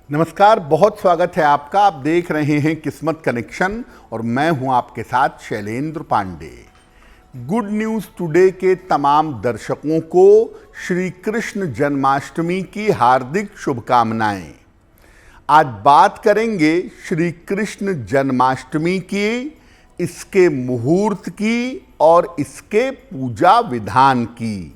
नमस्कार, बहुत स्वागत है आपका। आप देख रहे हैं किस्मत कनेक्शन और मैं हूं आपके साथ Shailendra Pandey. Good news today के तमाम दर्शकों को श्री कृष्ण जन्माष्टमी की हार्दिक शुभकामनाएं। आज बात करेंगे श्री कृष्ण जन्माष्टमी की, इसके मुहूर्त की और इसके पूजा विधान की।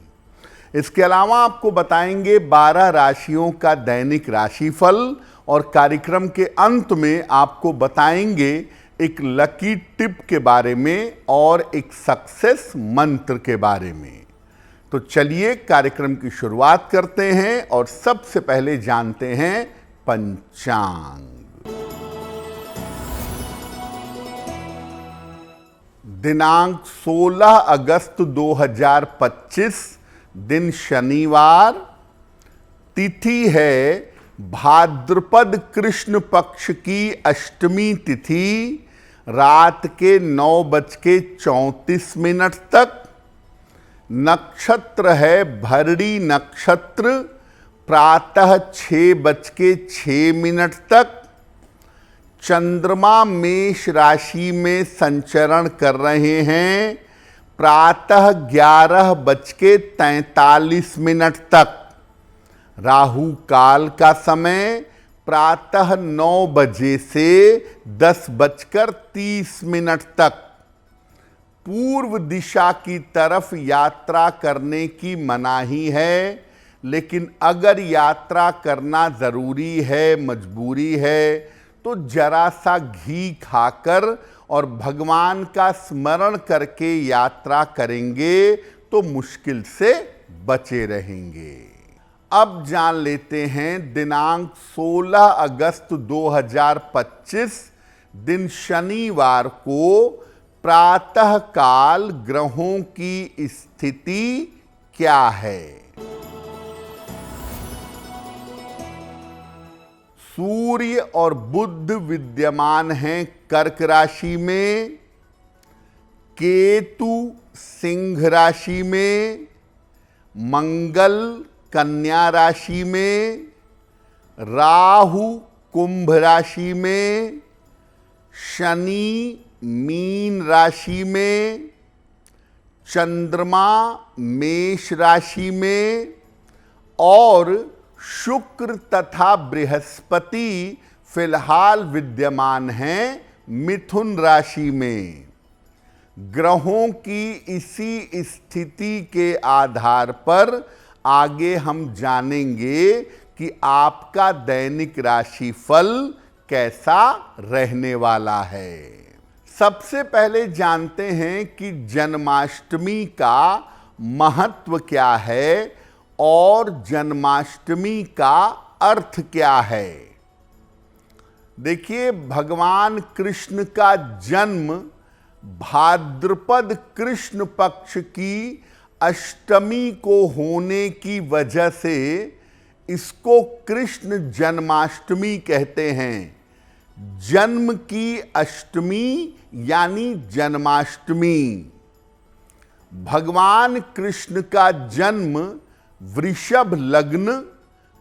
इसके अलावा आपको बताएंगे 12 राशियों का दैनिक राशिफल और कार्यक्रम के अंत में आपको बताएंगे एक लकी टिप के बारे में और एक सक्सेस मंत्र के बारे में। तो चलिए कार्यक्रम की शुरुआत करते हैं और सबसे पहले जानते हैं पंचांग। दिनांक 16 अगस्त 2025, दिन शनिवार, तिथि है भाद्रपद कृष्ण पक्ष की अष्टमी तिथि, रात के 9:34 तक। नक्षत्र है भरणी नक्षत्र, प्रातः 6:06 तक। चंद्रमा मेष राशि में संचरण कर रहे हैं, प्रातः 11:43 तक। राहु काल का समय प्रातः 9 बजे से 10:30 तक। पूर्व दिशा की तरफ यात्रा करने की मनाही है, लेकिन अगर यात्रा करना ज़रूरी है, मजबूरी है, तो जरा सा घी खाकर और भगवान का स्मरण करके यात्रा करेंगे तो मुश्किल से बचे रहेंगे। अब जान लेते हैं दिनांक 16 अगस्त 2025, दिन शनिवार को प्रातः काल ग्रहों की स्थिति क्या है। सूर्य और बुध विद्यमान हैं कर्क राशि में, केतु सिंह राशि में, मंगल कन्या राशि में, राहु कुंभ राशि में, शनि मीन राशि में, चंद्रमा मेष राशि में और शुक्र तथा बृहस्पति फिलहाल विद्यमान हैं मिथुन राशि में। ग्रहों की इसी स्थिति के आधार पर आगे हम जानेंगे कि आपका दैनिक राशिफल कैसा रहने वाला है। सबसे पहले जानते हैं कि जन्माष्टमी का महत्व क्या है और जन्माष्टमी का अर्थ क्या है। देखिए, भगवान कृष्ण का जन्म भाद्रपद कृष्ण पक्ष की अष्टमी को होने की वजह से इसको कृष्ण जन्माष्टमी कहते हैं। जन्म की अष्टमी यानी जन्माष्टमी। भगवान कृष्ण का जन्म वृषभ लग्न,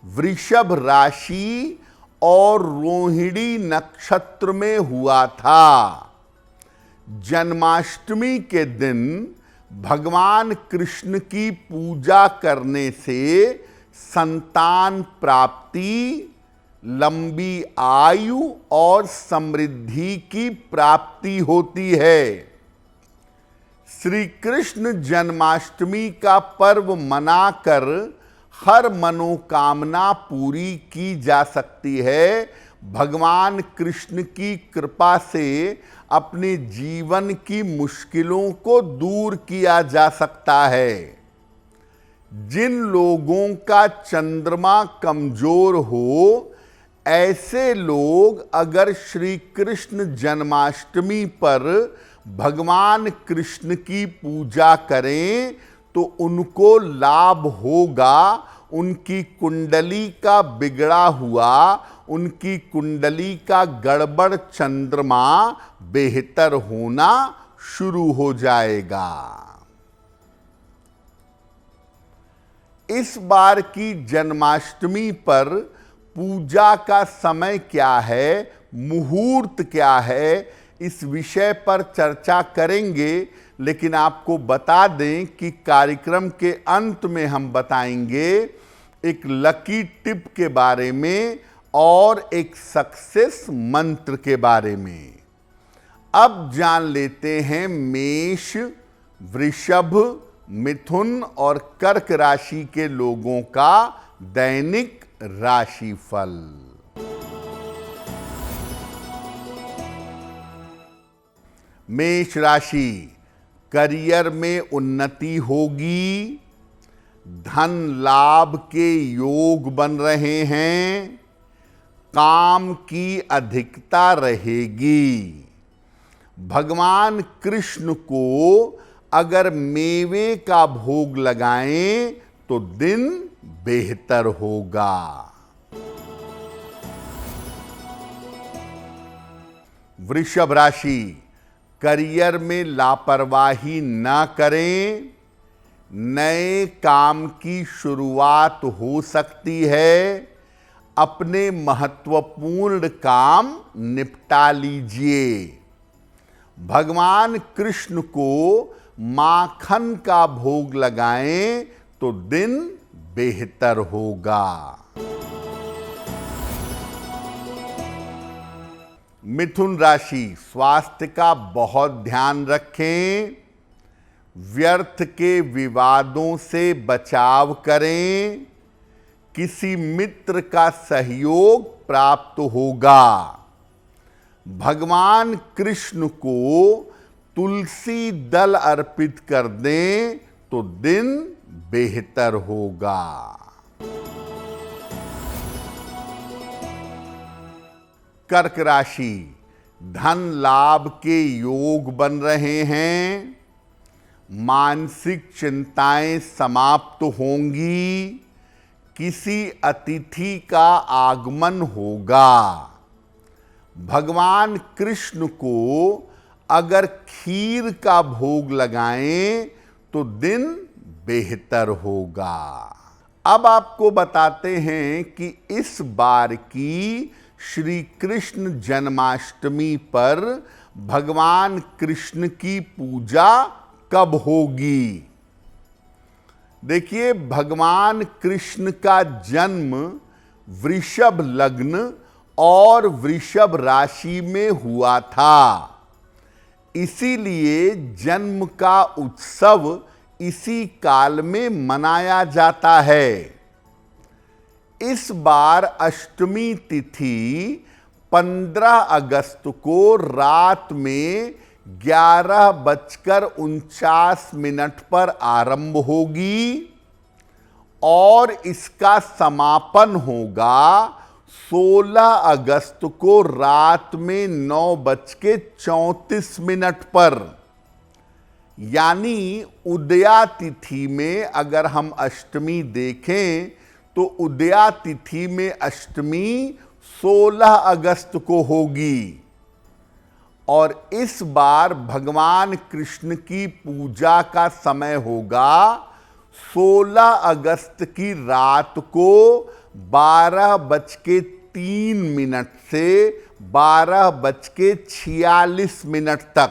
वृषभ राशि और रोहिणी नक्षत्र में हुआ था। जन्माष्टमी के दिन भगवान कृष्ण की पूजा करने से संतान प्राप्ति, लंबी आयु और समृद्धि की प्राप्ति होती है। श्री कृष्ण जन्माष्टमी का पर्व मनाकर हर मनोकामना पूरी की जा सकती है। भगवान कृष्ण की कृपा से अपने जीवन की मुश्किलों को दूर किया जा सकता है। जिन लोगों का चंद्रमा कमजोर हो, ऐसे लोग अगर श्री कृष्ण जन्माष्टमी पर भगवान कृष्ण की पूजा करें तो उनको लाभ होगा। उनकी कुंडली का बिगड़ा हुआ, उनकी कुंडली का गड़बड़ चंद्रमा बेहतर होना शुरू हो जाएगा। इस बार की जन्माष्टमी पर पूजा का समय क्या है, मुहूर्त क्या है, इस विषय पर चर्चा करेंगे। लेकिन आपको बता दें कि कार्यक्रम के अंत में हम बताएंगे एक लकी टिप के बारे में और एक सक्सेस मंत्र के बारे में। अब जान लेते हैं मेष, वृषभ, मिथुन और कर्क राशि के लोगों का दैनिक राशिफल। मेष राशि, करियर में उन्नति होगी, धन लाभ के योग बन रहे हैं, काम की अधिकता रहेगी। भगवान कृष्ण को अगर मेवे का भोग लगाएं तो दिन बेहतर होगा। वृषभ राशि, करियर में लापरवाही न करें, नए काम की शुरुआत हो सकती है, अपने महत्वपूर्ण काम निपटा लीजिए। भगवान कृष्ण को माखन का भोग लगाएं तो दिन बेहतर होगा। मिथुन राशि, स्वास्थ्य का बहुत ध्यान रखें, व्यर्थ के विवादों से बचाव करें, किसी मित्र का सहयोग प्राप्त होगा। भगवान कृष्ण को तुलसी दल अर्पित कर दें तो दिन बेहतर होगा। कर्क राशि, धन लाभ के योग बन रहे हैं, मानसिक चिंताएं समाप्त होंगी, किसी अतिथि का आगमन होगा। भगवान कृष्ण को अगर खीर का भोग लगाएं तो दिन बेहतर होगा। अब आपको बताते हैं कि इस बार की श्री कृष्ण जन्माष्टमी पर भगवान कृष्ण की पूजा कब होगी। देखिए, भगवान कृष्ण का जन्म वृषभ लग्न और वृषभ राशि में हुआ था, इसीलिए जन्म का उत्सव इसी काल में मनाया जाता है। इस बार अष्टमी तिथि 15 अगस्त को रात में 11:49 पर आरंभ होगी और इसका समापन होगा 16 अगस्त को रात में 9:34 पर। यानी उदया तिथि में अगर हम अष्टमी देखें तो उदया तिथि में अष्टमी 16 अगस्त को होगी। और इस बार भगवान कृष्ण की पूजा का समय होगा 16 अगस्त की रात को 12:03 से 12:46 तक,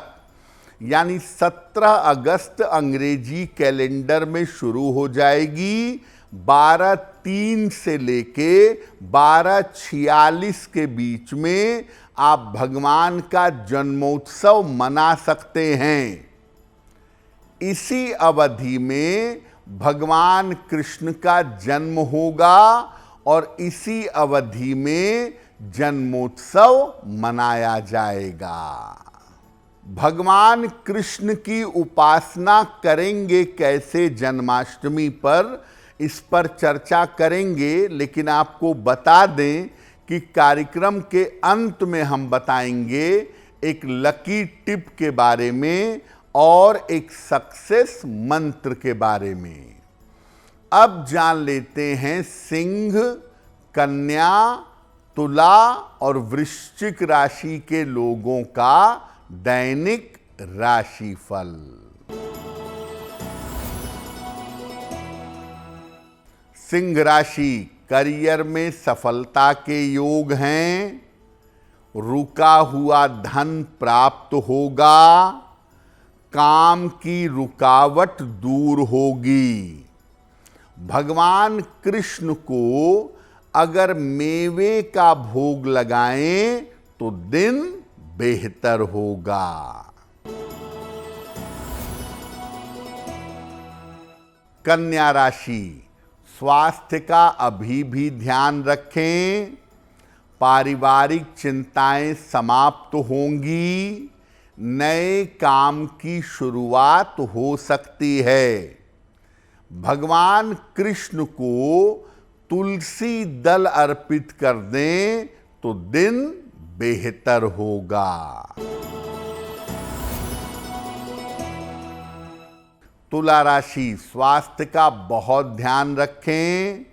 यानी 17 अगस्त अंग्रेजी कैलेंडर में शुरू हो जाएगी। 12:03 से लेके 12:46 के बीच में आप भगवान का जन्मोत्सव मना सकते हैं। इसी अवधि में भगवान कृष्ण का जन्म होगा और इसी अवधि में जन्मोत्सव मनाया जाएगा। भगवान कृष्ण की उपासना करेंगे कैसे जन्माष्टमी पर, इस पर चर्चा करेंगे। लेकिन आपको बता दें कि कार्यक्रम के अंत में हम बताएंगे एक लकी टिप के बारे में और एक सक्सेस मंत्र के बारे में। अब जान लेते हैं सिंह, कन्या, तुला और वृश्चिक राशि के लोगों का दैनिक राशिफल। सिंह राशि, करियर में सफलता के योग हैं, रुका हुआ धन प्राप्त होगा, काम की रुकावट दूर होगी। भगवान कृष्ण को अगर मेवे का भोग लगाएं तो दिन बेहतर होगा। कन्या राशि, स्वास्थ्य का अभी भी ध्यान रखें। पारिवारिक चिंताएं समाप्त होंगी। नए काम की शुरुआत हो सकती है। भगवान कृष्ण को तुलसी दल अर्पित कर दें तो दिन बेहतर होगा। तुला राशि, स्वास्थ्य का बहुत ध्यान रखें।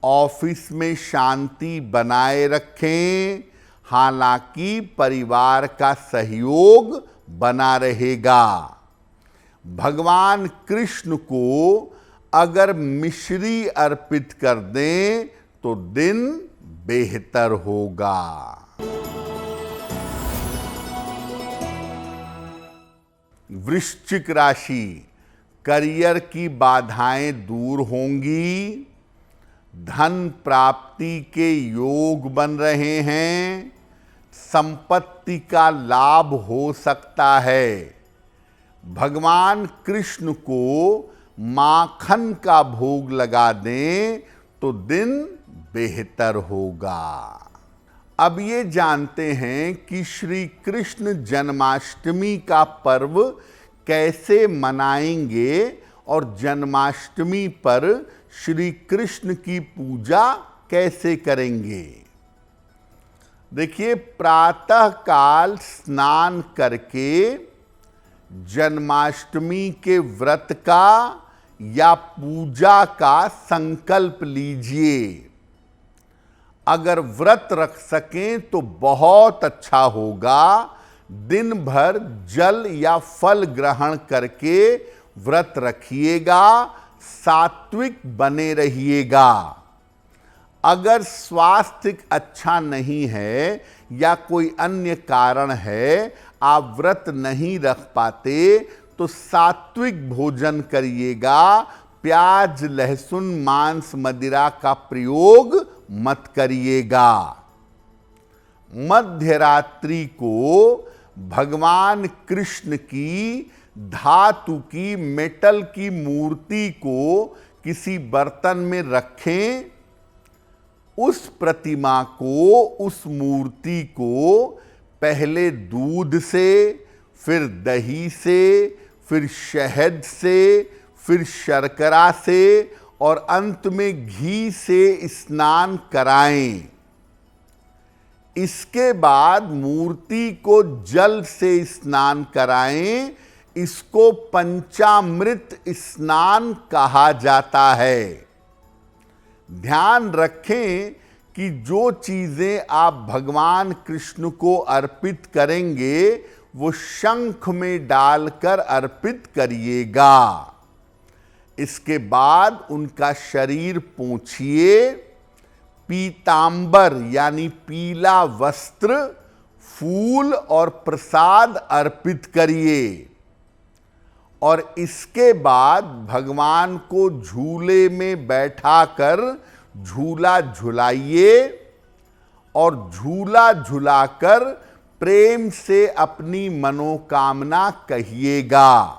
ऑफिस में शांति बनाए रखें। हालांकि परिवार का सहयोग बना रहेगा। भगवान कृष्ण को अगर मिश्री अर्पित कर दें तो दिन बेहतर होगा। वृश्चिक राशि, करियर की बाधाएं दूर होंगी। धन प्राप्ति के योग बन रहे हैं। संपत्ति का लाभ हो सकता है। भगवान कृष्ण को माखन का भोग लगा दें तो दिन बेहतर होगा। अब ये जानते हैं कि श्री कृष्ण जन्माष्टमी का पर्व कैसे मनाएंगे और जन्माष्टमी पर श्री कृष्ण की पूजा कैसे करेंगे। देखिए, प्रातः काल स्नान करके जन्माष्टमी के व्रत का या पूजा का संकल्प लीजिए। अगर व्रत रख सकें तो बहुत अच्छा होगा। दिन भर जल या फल ग्रहण करके व्रत रखिएगा, सात्विक बने रहिएगा। अगर स्वास्थ्य अच्छा नहीं है या कोई अन्य कारण है, आप व्रत नहीं रख पाते, तो सात्विक भोजन करिएगा। प्याज, लहसुन, मांस, मदिरा का प्रयोग मत करिएगा। मध्य रात्रि को भगवान कृष्ण की धातु की, मेटल की मूर्ति को किसी बर्तन में रखें। उस प्रतिमा को, उस मूर्ति को पहले दूध से, फिर दही से, फिर शहद से, फिर शर्करा से और अंत में घी से स्नान कराएं। इसके बाद मूर्ति को जल से स्नान कराएं। इसको पंचामृत स्नान कहा जाता है। ध्यान रखें कि जो चीजें आप भगवान कृष्ण को अर्पित करेंगे वो शंख में डालकर अर्पित करिएगा। इसके बाद उनका शरीर पोंछिए। पीतांबर यानी पीला वस्त्र, फूल और प्रसाद अर्पित करिए और इसके बाद भगवान को झूले में बैठाकर झूला झुलाइए और झूला झुलाकर प्रेम से अपनी मनोकामना कहिएगा।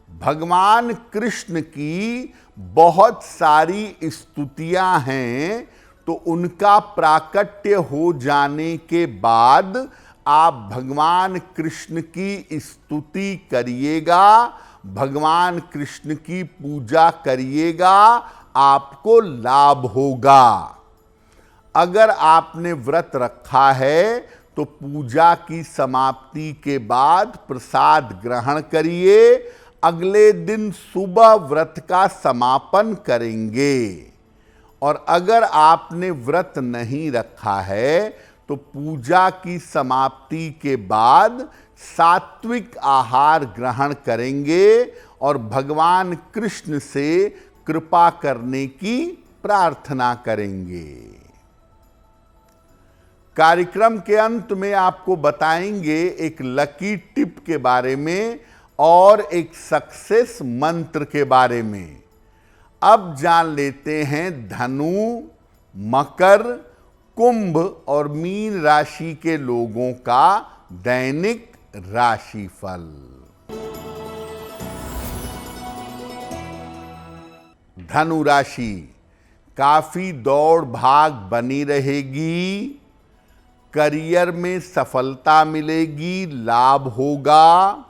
भगवान कृष्ण की बहुत सारी स्तुतियां हैं, तो उनका प्राकट्य हो जाने के बाद आप भगवान कृष्ण की स्तुति करिएगा, भगवान कृष्ण की पूजा करिएगा, आपको लाभ होगा। अगर आपने व्रत रखा है तो पूजा की समाप्ति के बाद प्रसाद ग्रहण करिए। अगले दिन सुबह व्रत का समापन करेंगे। और अगर आपने व्रत नहीं रखा है तो पूजा की समाप्ति के बाद सात्विक आहार ग्रहण करेंगे और भगवान कृष्ण से कृपा करने की प्रार्थना करेंगे। कार्यक्रम के अंत में आपको बताएंगे एक लकी टिप के बारे में और एक सक्सेस मंत्र के बारे में। अब जान लेते हैं धनु, मकर, कुंभ और मीन राशि के लोगों का दैनिक राशिफल। धनु राशि, काफी दौड़ भाग बनी रहेगी, करियर में सफलता मिलेगी, लाभ होगा,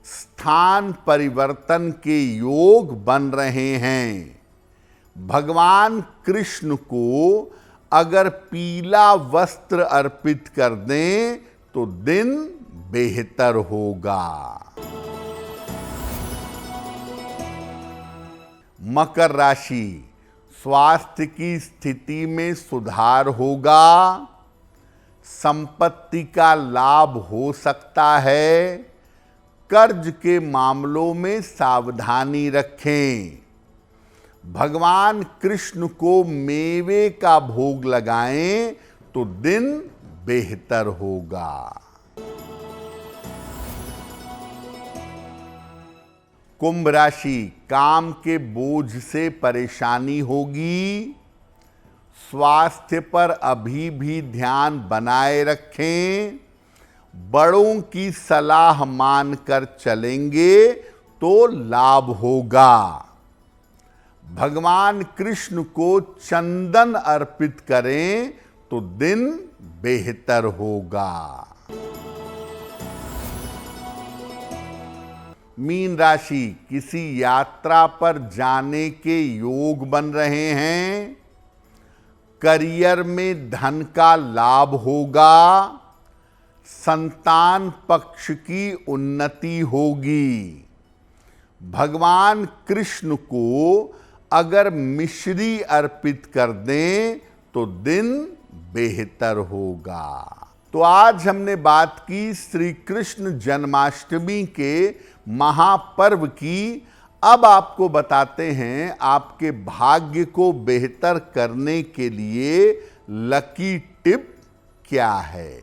स्थान परिवर्तन के योग बन रहे हैं। भगवान कृष्ण को अगर पीला वस्त्र अर्पित कर दें तो दिन बेहतर होगा। मकर राशि, स्वास्थ्य की स्थिति में सुधार होगा, संपत्ति का लाभ हो सकता है, कर्ज के मामलों में सावधानी रखें। भगवान कृष्ण को मेवे का भोग लगाएं तो दिन बेहतर होगा। कुंभ राशि, काम के बोझ से परेशानी होगी, स्वास्थ्य पर अभी भी ध्यान बनाए रखें, बड़ों की सलाह मानकर चलेंगे तो लाभ होगा। भगवान कृष्ण को चंदन अर्पित करें तो दिन बेहतर होगा। मीन राशि, किसी यात्रा पर जाने के योग बन रहे हैं, करियर में धन का लाभ होगा, संतान पक्ष की उन्नति होगी। भगवान कृष्ण को अगर मिश्री अर्पित कर दें तो दिन बेहतर होगा। तो आज हमने बात की श्री कृष्ण जन्माष्टमी के महापर्व की। अब आपको बताते हैं आपके भाग्य को बेहतर करने के लिए लकी टिप क्या है।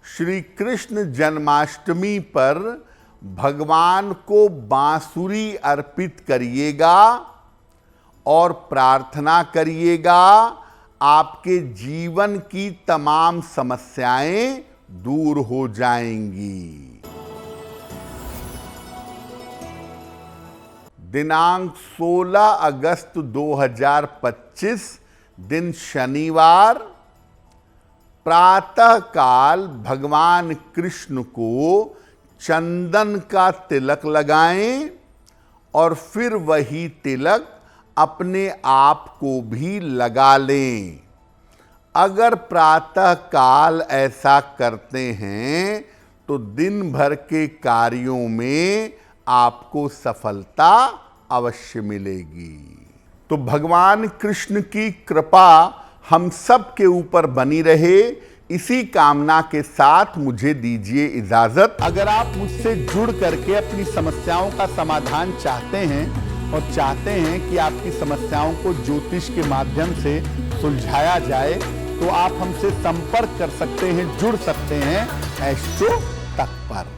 श्री कृष्ण जन्माष्टमी पर भगवान को बांसुरी अर्पित करिएगा और प्रार्थना करिएगा, आपके जीवन की तमाम समस्याएं दूर हो जाएंगी। दिनांक 16 अगस्त 2025 दिन शनिवार, प्रातः काल भगवान कृष्ण को चंदन का तिलक लगाएं और फिर वही तिलक अपने आप को भी लगा लें। अगर प्रातः काल ऐसा करते हैं तो दिन भर के कार्यों में आपको सफलता अवश्य मिलेगी। तो भगवान कृष्ण की कृपा हम सब के ऊपर बनी रहे, इसी कामना के साथ मुझे दीजिए इजाजत। अगर आप मुझसे जुड़ करके अपनी समस्याओं का समाधान चाहते हैं और चाहते हैं कि आपकी समस्याओं को ज्योतिष के माध्यम से सुलझाया जाए तो आप हमसे संपर्क कर सकते हैं, जुड़ सकते हैं एस्ट्रो तक पर।